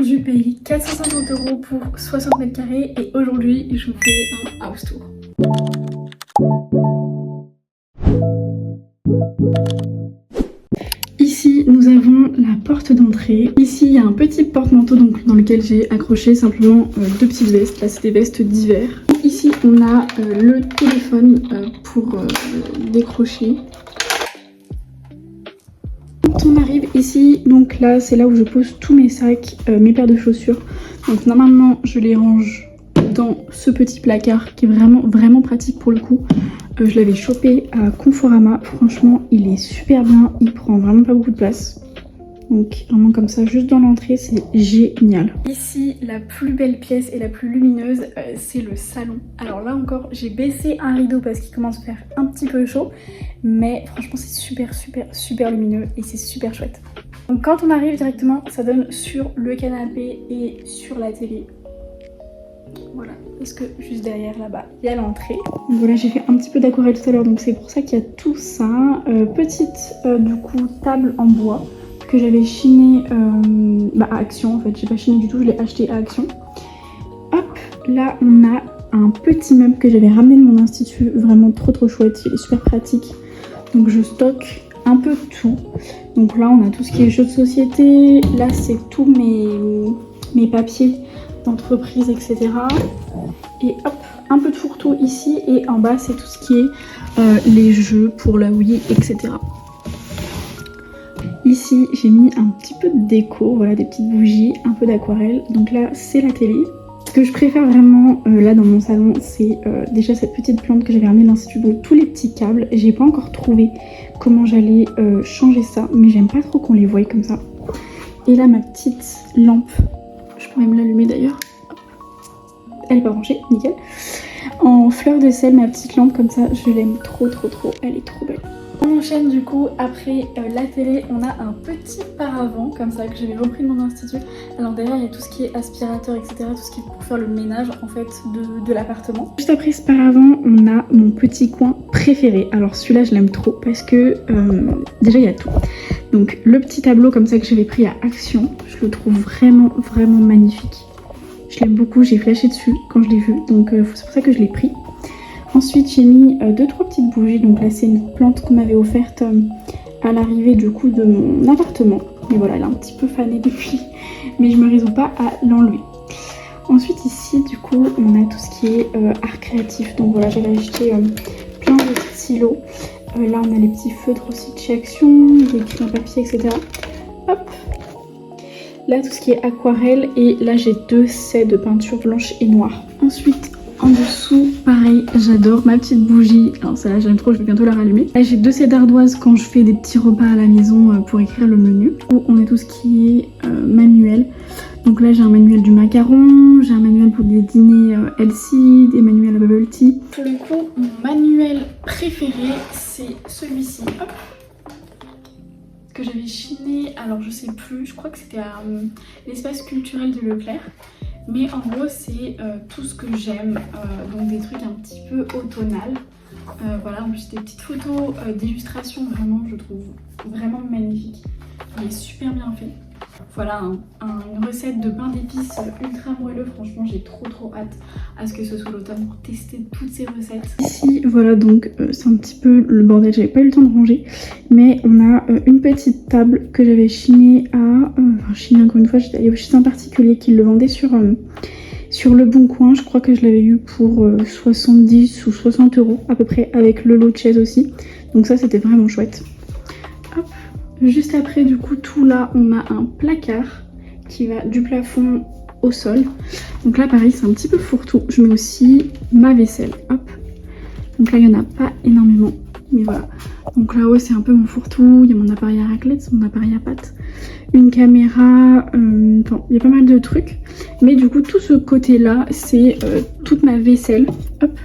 Je paye 450 € pour 60 mètres carrés et aujourd'hui je vous fais un house tour. Ici nous avons la porte d'entrée. Ici il y a un petit porte-manteau donc dans lequel j'ai accroché simplement deux petites vestes. Là c'est des vestes d'hiver. Ici on a le téléphone pour décrocher. Quand on arrive ici, donc là c'est là où je pose tous mes sacs, mes paires de chaussures. Donc normalement je les range dans ce petit placard qui est vraiment pratique pour le coup. Je l'avais chopé à Conforama, franchement il est super bien, il prend vraiment pas beaucoup de place. Donc vraiment comme ça, juste dans l'entrée, c'est génial. Ici, la plus belle pièce et la plus lumineuse, c'est le salon. Alors là encore, j'ai baissé un rideau parce qu'il commence à faire un petit peu chaud. Mais franchement, c'est super lumineux et c'est super chouette. Donc quand on arrive directement, ça donne sur le canapé et sur la télé. Voilà, parce que juste derrière là-bas, il y a l'entrée. Donc voilà, j'ai fait un petit peu d'aquarelle tout à l'heure, donc c'est pour ça qu'il y a tout ça. Petite, du coup, table en bois que j'avais chiné à Action en fait. J'ai pas chiné du tout, je l'ai acheté à Action. Hop, là on a un petit meuble que j'avais ramené de mon institut, vraiment trop chouette, il est super pratique. Donc je stocke un peu tout. Donc là on a tout ce qui est jeux de société, là c'est tous mes papiers d'entreprise, etc. Et hop, un peu de fourre-tout ici et en bas c'est tout ce qui est les jeux pour la Wii, etc. Ici j'ai mis un petit peu de déco, voilà, des petites bougies, un peu d'aquarelle. Donc là c'est la télé. Ce que je préfère vraiment là dans mon salon, c'est déjà cette petite plante que j'avais ramenée de l'institut, donc tous les petits câbles. J'ai pas encore trouvé comment j'allais changer ça, mais j'aime pas trop qu'on les voie comme ça. Et là ma petite lampe, je pourrais me l'allumer d'ailleurs. Elle est pas branchée, nickel. En fleur de sel, ma petite lampe comme ça, je l'aime trop, elle est trop belle. On enchaîne du coup, après la télé, on a un petit paravent comme ça que j'avais repris de mon institut. Alors derrière il y a tout ce qui est aspirateur, etc. Tout ce qui est pour faire le ménage en fait de l'appartement. Juste après ce paravent, on a mon petit coin préféré. Alors celui-là je l'aime trop parce que déjà il y a tout. Donc le petit tableau comme ça que j'avais pris à Action, je le trouve vraiment magnifique. Je l'aime beaucoup, j'ai flashé dessus quand je l'ai vu, donc c'est pour ça que je l'ai pris. Ensuite j'ai mis 2-3 petites bougies, donc là c'est une plante qu'on m'avait offerte à l'arrivée du coup de mon appartement. Mais voilà, elle est un petit peu fanée depuis, mais je me résous pas à l'enlever. Ensuite ici du coup on a tout ce qui est art créatif, donc voilà j'avais acheté plein de stylos. Là on a les petits feutres aussi de chez Action, des crayons papier, etc. Hop. Là tout ce qui est aquarelle et là j'ai 2 sets de peinture blanche et noire. Ensuite en dessous, pareil, j'adore ma petite bougie. Alors celle-là j'aime trop, je vais bientôt la rallumer. Là j'ai 2 sets d'ardoises quand je fais des petits repas à la maison pour écrire le menu. Où on a tout ce qui est manuel. Donc là j'ai un manuel du macaron, j'ai un manuel pour des dîners healthy, des manuels à bubble tea. Pour le coup, mon manuel préféré c'est celui-ci. Hop, que j'avais chiné, alors je sais plus, je crois que c'était à l'espace culturel de Leclerc. Mais en gros c'est tout ce que j'aime, donc des trucs un petit peu automnal. Voilà, en plus des petites photos d'illustration, vraiment je trouve vraiment magnifique. Il est super bien fait. Voilà une recette de pain d'épices ultra moelleux, franchement j'ai trop hâte à ce que ce soit l'automne pour tester toutes ces recettes. Ici voilà donc c'est un petit peu le bordel, j'avais pas eu le temps de ranger, mais on a une petite table que j'avais chinée encore une fois, j'étais allée chez un particulier qui le vendait sur Le Bon Coin. Je crois que je l'avais eu pour 70 ou 60 € à peu près, avec le lot de chaises aussi, donc ça c'était vraiment chouette. Hop. Juste après du coup tout là on a un placard qui va du plafond au sol. Donc là pareil c'est un petit peu fourre-tout. Je mets aussi ma vaisselle. Hop. Donc là il n'y en a pas énormément. Mais voilà. Donc là-haut c'est un peu mon fourre-tout. Il y a mon appareil à raclette, mon appareil à pâte. Une caméra. Enfin il y a pas mal de trucs. Mais du coup tout ce côté là c'est toute ma vaisselle. Hop.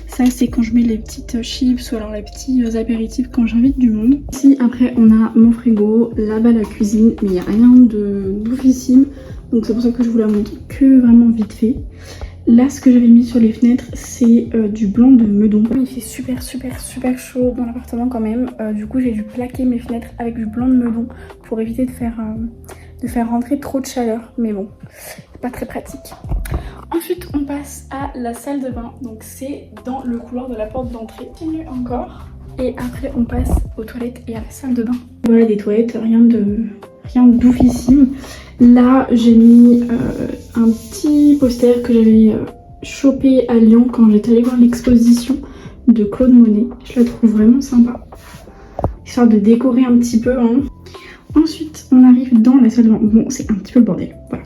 Ça c'est quand je mets les petites chips ou alors les petits apéritifs quand j'invite du monde. Ici après on a mon frigo, là-bas la cuisine, mais il n'y a rien de bouffissime. Donc c'est pour ça que je vous la montre que vraiment vite fait. Là ce que j'avais mis sur les fenêtres c'est du blanc de Meudon. Il fait super chaud dans l'appartement quand même. Du coup j'ai dû plaquer mes fenêtres avec du blanc de Meudon pour éviter de faire de faire rentrer trop de chaleur, mais bon, c'est pas très pratique. Ensuite, on passe à la salle de bain, donc c'est dans le couloir de la porte d'entrée. Continue encore. Et après, on passe aux toilettes et à la salle de bain. Voilà des toilettes, rien d'oufissime. Là, j'ai mis un petit poster que j'avais chopé à Lyon quand j'étais allée voir l'exposition de Claude Monet. Je la trouve vraiment sympa. Histoire de décorer un petit peu. Hein. Ensuite, on arrive dans la salle de bain. Bon, c'est un petit peu le bordel. Voilà.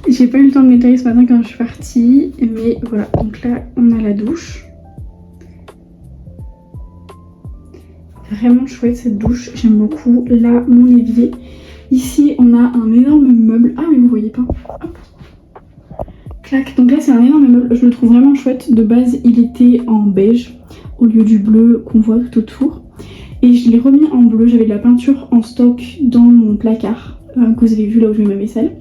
J'ai pas eu le temps de nettoyer ce matin quand je suis partie. Mais voilà, donc là, on a la douche. Vraiment chouette cette douche, j'aime beaucoup. Là, mon évier. Ici, on a un énorme meuble. Ah, mais vous voyez pas. Hop. Clac. Donc là, c'est un énorme meuble. Je le trouve vraiment chouette. De base, il était en beige au lieu du bleu qu'on voit tout autour. Et je l'ai remis en bleu. J'avais de la peinture en stock dans mon placard que vous avez vu là où je mets ma vaisselle.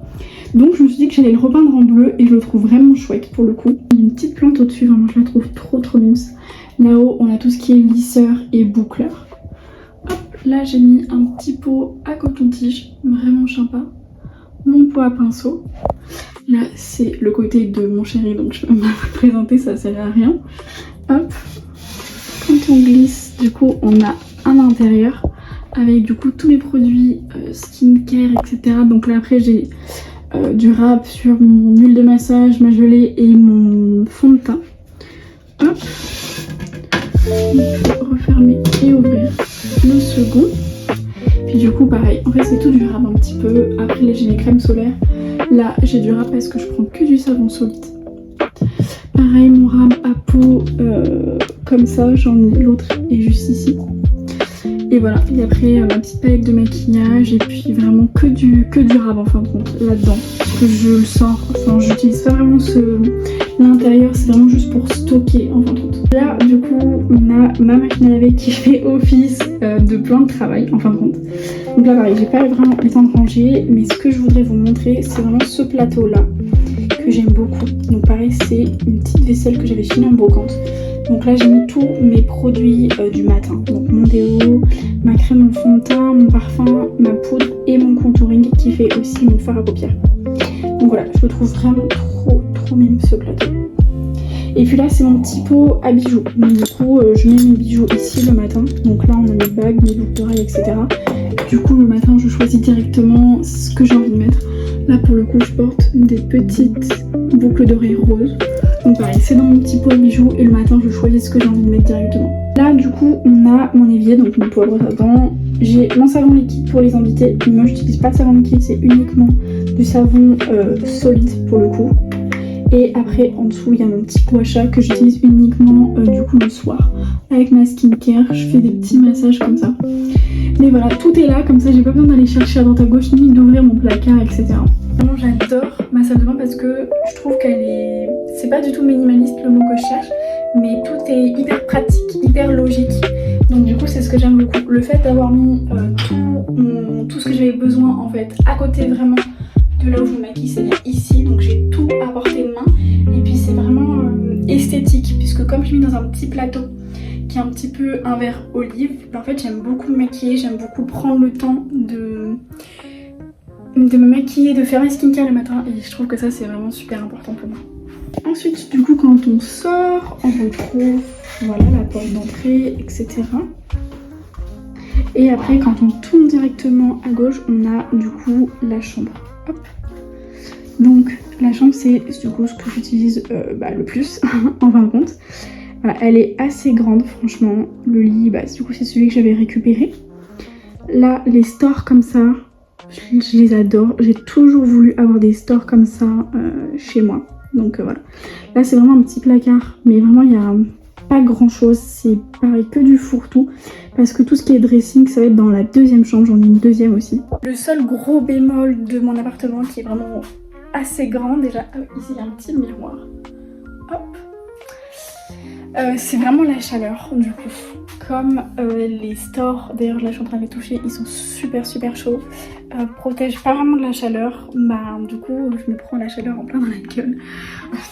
Donc je me suis dit que j'allais le repeindre en bleu et je le trouve vraiment chouette pour le coup. Il y a une petite plante au-dessus, vraiment je la trouve trop mimes. Là-haut, on a tout ce qui est lisseur et boucleur. Hop, là j'ai mis un petit pot à coton-tige, vraiment sympa. Mon pot à pinceau. Là c'est le côté de mon chéri, donc je peux me présenter, ça sert à rien. Hop, quand on glisse, du coup on a un intérieur avec du coup tous mes produits skincare, etc. Donc là après j'ai du rap sur mon huile de massage, ma gelée et mon fond de teint. Hop, il faut refermer et ouvrir le second. Puis du coup pareil, en fait c'est tout du rap un petit peu. Après là j'ai mes crèmes solaires. Là j'ai du rap parce que je prends que du savon solide. Pareil mon rap à peau comme ça, j'en ai l'autre est juste ici. Et voilà, et après ma petite palette de maquillage et puis vraiment que du rab en fin de compte là-dedans. Parce que je le sors, enfin j'utilise pas vraiment l'intérieur, c'est vraiment juste pour stocker en fin de compte. Là du coup on a ma machine à laver qui fait office de plan de travail en fin de compte. Donc là pareil, j'ai pas vraiment le temps de ranger, mais ce que je voudrais vous montrer c'est vraiment ce plateau là que j'aime beaucoup. Donc pareil c'est une petite vaisselle que j'avais finie en brocante. Donc là j'ai mis tous mes produits du matin, donc mon déo, ma crème en fond de teint, mon parfum, ma poudre et mon contouring qui fait aussi mon fard à paupières. Donc voilà, je le trouve vraiment trop mime ce plateau. Et puis là c'est mon petit pot à bijoux. Donc du coup je mets mes bijoux ici le matin. Donc là on a mes bagues, mes boucles d'oreilles, etc. Du coup le matin je choisis directement ce que j'ai envie de mettre. Là pour le coup je porte des petites boucles d'oreilles roses. Donc pareil, c'est dans mon petit pot à bijoux et le matin je choisis ce que j'ai envie de mettre directement. Là du coup on a mon évier, donc mon pot à brosse à dents. J'ai mon savon liquide pour les invités. Moi j'utilise pas de savon liquide, c'est uniquement du savon solide pour le coup. Et après en dessous il y a mon petit pot à chat que j'utilise uniquement du coup le soir. Avec ma skincare, je fais des petits massages comme ça. Mais voilà, tout est là, comme ça j'ai pas besoin d'aller chercher à droite à gauche ni d'ouvrir mon placard, etc. Vraiment j'adore ma salle de bain parce que je trouve qu'elle est... C'est pas du tout minimaliste le mot que je cherche, mais tout est hyper pratique, hyper logique. Donc du coup c'est ce que j'aime beaucoup. Le fait d'avoir mis tout ce que j'avais besoin en fait à côté vraiment de là où je me maquille, c'est-à-dire ici. Donc j'ai tout à portée de main. Et puis c'est vraiment esthétique puisque comme je l'ai mis dans un petit plateau qui est un petit peu un vert olive, en fait j'aime beaucoup me maquiller, j'aime beaucoup prendre le temps de me maquiller, de faire mes skincare le matin et je trouve que ça c'est vraiment super important pour moi. Ensuite du coup quand on sort, on retrouve voilà la porte d'entrée, etc. Et après quand on tourne directement à gauche, on a du coup la chambre. Hop. Donc la chambre c'est du coup ce que j'utilise le plus en fin de compte. Voilà, elle est assez grande franchement. Le lit, du coup c'est celui que j'avais récupéré. Là les stores comme ça, je les adore. J'ai toujours voulu avoir des stores comme ça chez moi. Donc voilà. Là c'est vraiment un petit placard, mais vraiment il n'y a pas grand chose. C'est pareil que du fourre-tout. Parce que tout ce qui est dressing, ça va être dans la deuxième chambre. J'en ai une deuxième aussi. Le seul gros bémol de mon appartement qui est vraiment assez grand déjà. Ici il y a un petit miroir. Hop. C'est vraiment la chaleur du coup. Comme les stores, d'ailleurs là je suis en train de les toucher, ils sont super chauds. Protègent pas vraiment de la chaleur. Du coup je me prends la chaleur en plein dans la gueule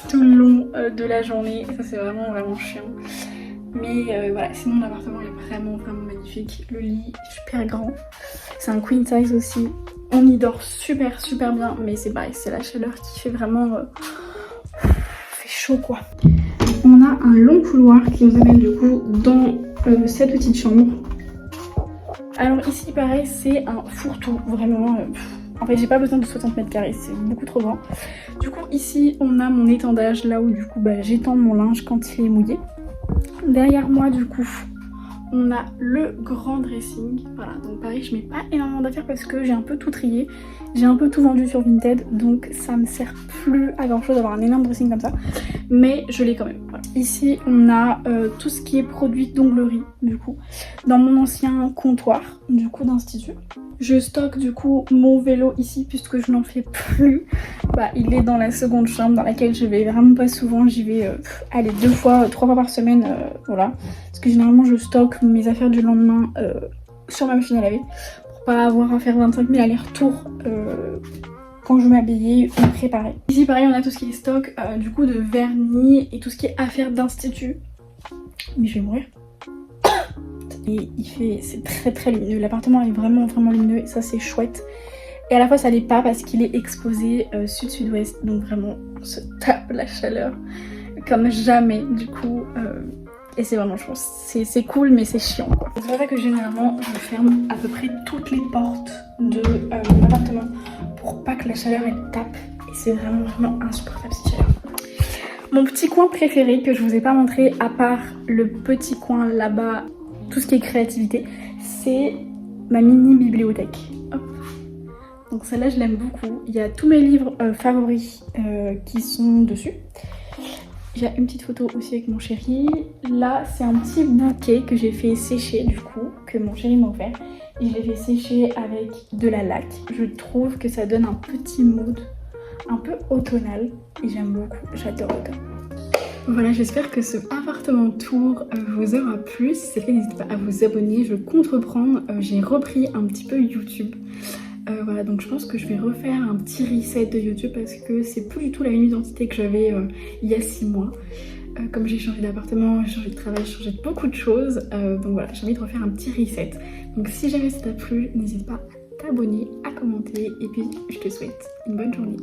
tout le long de la journée. Ça c'est vraiment chiant. Mais voilà, sinon l'appartement est vraiment magnifique. Le lit est super grand. C'est un queen size aussi. On y dort super bien, mais c'est pareil, c'est la chaleur qui fait vraiment... fait chaud quoi. On a un long couloir qui nous amène du coup dans cette petite chambre. Alors ici pareil, c'est un fourre-tout, vraiment... En fait j'ai pas besoin de 60 mètres carrés, c'est beaucoup trop grand. Du coup ici on a mon étendage, là où du coup j'étends mon linge quand il est mouillé. Derrière moi du coup on a le grand dressing, voilà, donc pareil je mets pas énormément d'affaires parce que j'ai un peu tout trié, j'ai un peu tout vendu sur Vinted, donc ça me sert plus à grand chose d'avoir un énorme dressing comme ça, mais je l'ai quand même, voilà. Ici on a tout ce qui est produit d'onglerie du coup, dans mon ancien comptoir du coup d'institut. Je stocke du coup mon vélo ici puisque je n'en fais plus. Il est dans la seconde chambre dans laquelle je vais vraiment pas souvent. J'y vais allez 3 fois par semaine, voilà. Parce que généralement je stocke mes affaires du lendemain sur ma machine à laver pour pas avoir à faire 25 000 allers-retours quand je m'habillais ou préparer. Ici pareil on a tout ce qui est stock du coup de vernis et tout ce qui est affaires d'institut. Mais je vais mourir. Et c'est très lumineux, l'appartement est vraiment lumineux et ça c'est chouette. Et à la fois ça l'est pas parce qu'il est exposé sud-sud-ouest, donc vraiment on se tape la chaleur comme jamais du coup. Et c'est vraiment, je pense, c'est cool mais c'est chiant quoi. C'est pour ça que généralement je ferme à peu près toutes les portes de mon appartement pour pas que la chaleur elle tape. Et c'est vraiment insupportable cette chaleur. Mon petit coin préféré que je vous ai pas montré à part le petit coin là-bas, tout ce qui est créativité, c'est ma mini bibliothèque. Hop. Donc celle-là je l'aime beaucoup. Il y a tous mes livres favoris qui sont dessus. J'ai une petite photo aussi avec mon chéri. Là c'est un petit bouquet que j'ai fait sécher du coup, que mon chéri m'a offert. Et je l'ai fait sécher avec de la laque. Je trouve que ça donne un petit mood un peu automnal. Et j'aime beaucoup, j'adore l'automne. Voilà, j'espère que ce appartement tour vous aura plu. Si c'est fait, n'hésitez pas à vous abonner. Je compte reprendre, j'ai repris un petit peu YouTube. Voilà, donc je pense que je vais refaire un petit reset de YouTube parce que c'est plus du tout la même identité que j'avais il y a 6 mois. Comme j'ai changé d'appartement, j'ai changé de travail, j'ai changé de beaucoup de choses. Donc voilà, j'ai envie de refaire un petit reset. Donc si jamais ça t'a plu, n'hésite pas à t'abonner, à commenter et puis je te souhaite une bonne journée.